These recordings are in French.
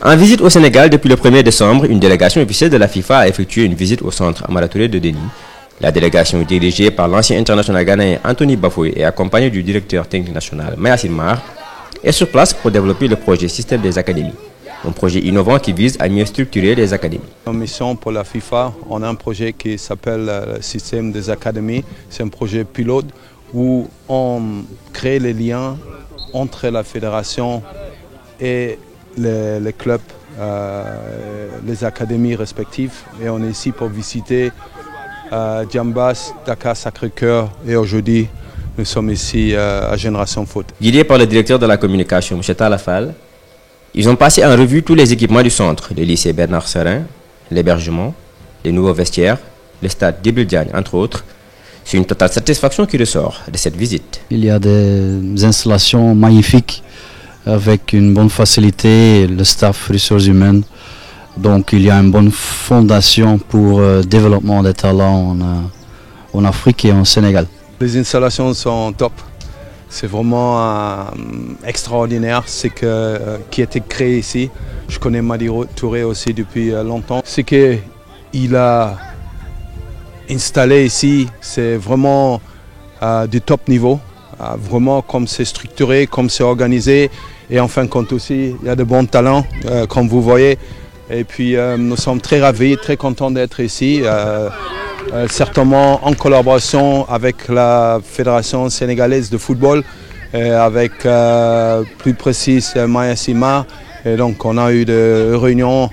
En visite au Sénégal depuis le 1er décembre, une délégation officielle de la FIFA a effectué une visite au centre Amara Touré de Déni. La délégation dirigée par l'ancien international ghanéen Anthony Bafoué et accompagnée du directeur technique national Mayacine Mar est sur place pour développer le projet Système des académies. Un projet innovant qui vise à mieux structurer les académies. En mission pour la FIFA, on a un projet qui s'appelle le Système des académies. C'est un projet pilote où on crée les liens entre la fédération et les clubs, les académies respectives. Et on est ici pour visiter Djambas, Dakar Sacré-Cœur et aujourd'hui nous sommes ici à Génération Foot. Guidé par le directeur de la communication, M. Talafal, ils ont passé en revue tous les équipements du centre, le lycée Bernard Serin, l'hébergement, les nouveaux vestiaires, le stade Djibril Diagne, entre autres. C'est une totale satisfaction qui ressort de cette visite. Il y a des installations magnifiques avec une bonne facilité, le staff, ressources humaines. Donc il y a une bonne fondation pour le développement des talents en Afrique et en Sénégal. Les installations sont top. C'est vraiment extraordinaire ce qui a été créé ici. Je connais Madi Touré aussi depuis longtemps. Ce qu'il a installé ici, c'est vraiment du top niveau. Vraiment comme c'est structuré, comme c'est organisé. Et en fin de compte aussi, il y a de bons talents, comme vous voyez. Et puis nous sommes très ravis, très contents d'être ici. Certainement en collaboration avec la Fédération sénégalaise de football, avec plus précis Mayacine Mar. Et donc on a eu des réunions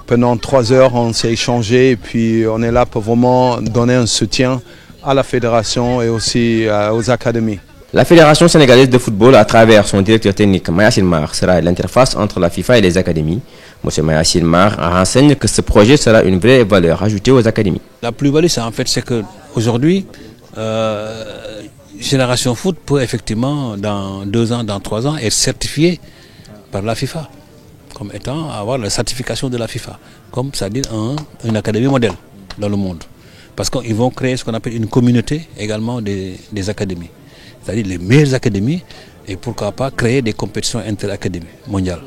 pendant 3 heures, on s'est échangé et puis on est là pour vraiment donner un soutien à la fédération et aussi aux académies. La Fédération sénégalaise de football, à travers son directeur technique Mayacine Mar, sera l'interface entre la FIFA et les académies. M. Mayacine Mar renseigne que ce projet sera une vraie valeur ajoutée aux académies. La plus-value, c'est qu'aujourd'hui, Génération Foot peut effectivement, dans 2 ans, dans 3 ans, être certifiée par la FIFA, comme étant avoir la certification de la FIFA, comme c'est-à-dire une académie modèle dans le monde. Parce qu'ils vont créer ce qu'on appelle une communauté également des académies. C'est-à-dire les meilleures académies et pourquoi pas créer des compétitions interacadémies mondiales.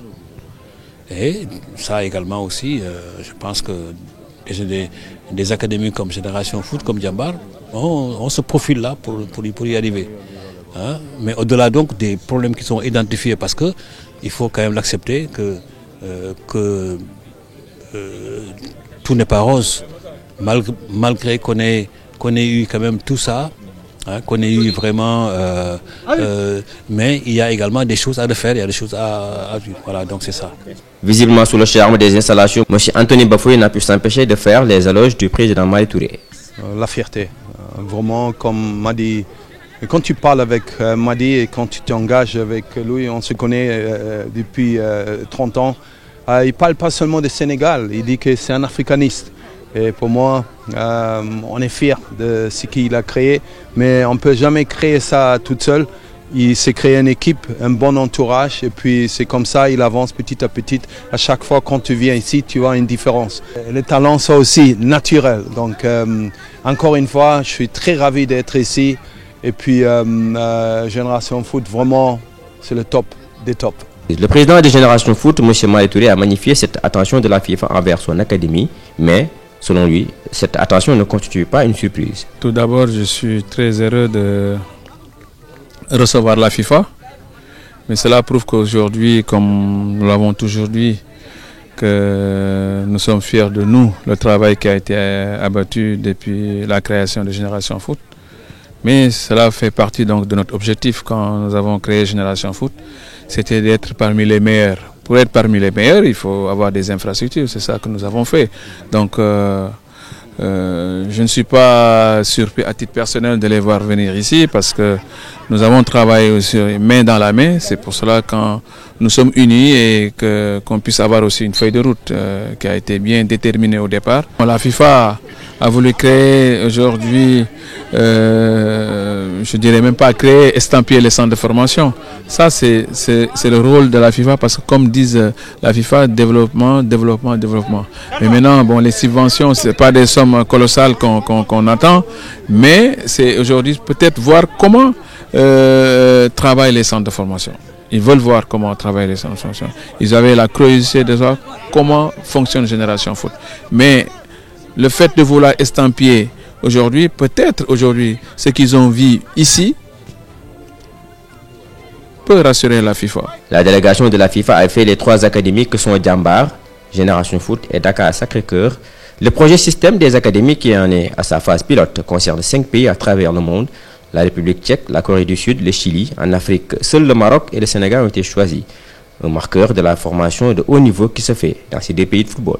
Et ça également aussi, je pense que des académies comme Génération Foot, comme Djambar, on se profile là pour y arriver. Hein? Mais au-delà donc des problèmes qui sont identifiés, parce qu'il faut quand même l'accepter que tout n'est pas rose, malgré qu'on ait eu quand même tout ça. Qu'on ait eu vraiment, mais il y a également des choses à refaire, il y a des choses à vivre. Voilà, donc c'est ça. Visiblement sous le charme des installations, M. Anthony Bafoué n'a pu s'empêcher de faire les éloges du président Madi Touré. La fierté, vraiment comme Madi. Quand tu parles avec Madi et quand tu t'engages avec lui, on se connaît depuis 30 ans, il ne parle pas seulement du Sénégal, il dit que c'est un africaniste. Et pour moi, on est fiers de ce qu'il a créé, mais on ne peut jamais créer ça tout seul. Il s'est créé une équipe, un bon entourage, et puis c'est comme ça, il avance petit à petit. À chaque fois, quand tu viens ici, tu vois une différence. Les talents sont aussi naturels. Donc, encore une fois, je suis très ravi d'être ici. Et puis, Génération Foot, vraiment, c'est le top des tops. Le président de Génération Foot, M. Madi Touré, a magnifié cette attention de la FIFA envers son académie, mais selon lui, cette attention ne constitue pas une surprise. Tout d'abord, je suis très heureux de recevoir la FIFA. Mais cela prouve qu'aujourd'hui, comme nous l'avons toujours dit, que nous sommes fiers de nous, le travail qui a été abattu depuis la création de Génération Foot. Mais cela fait partie donc de notre objectif quand nous avons créé Génération Foot, c'était d'être parmi les meilleurs. Pour être parmi les meilleurs, il faut avoir des infrastructures, c'est ça que nous avons fait. Donc je ne suis pas surpris à titre personnel de les voir venir ici parce que nous avons travaillé aussi main dans la main. C'est pour cela que quand nous sommes unis et qu'on puisse avoir aussi une feuille de route qui a été bien déterminée au départ. La FIFA a voulu créer aujourd'hui, je dirais même pas créer, estampiller les centres de formation. Ça c'est le rôle de la FIFA parce que comme disent la FIFA, développement, développement, développement. Mais maintenant, bon, les subventions, ce n'est pas des sommes colossales qu'on attend, mais c'est aujourd'hui peut-être voir comment travaillent les centres de formation. Ils veulent voir comment travaillent les centres de formation. Ils avaient la curiosité de voir comment fonctionne Génération Foot. Mais le fait de vouloir estampiller aujourd'hui, peut-être aujourd'hui, ce qu'ils ont vu ici, peut rassurer la FIFA. La délégation de la FIFA a fait les 3 académies que sont Djambar, Génération Foot et Dakar Sacré-Cœur. Le projet système des académies qui en est à sa phase pilote concerne 5 pays à travers le monde. La République tchèque, la Corée du Sud, le Chili. En Afrique, seuls le Maroc et le Sénégal ont été choisis. Un marqueur de la formation de haut niveau qui se fait dans ces 2 pays de football.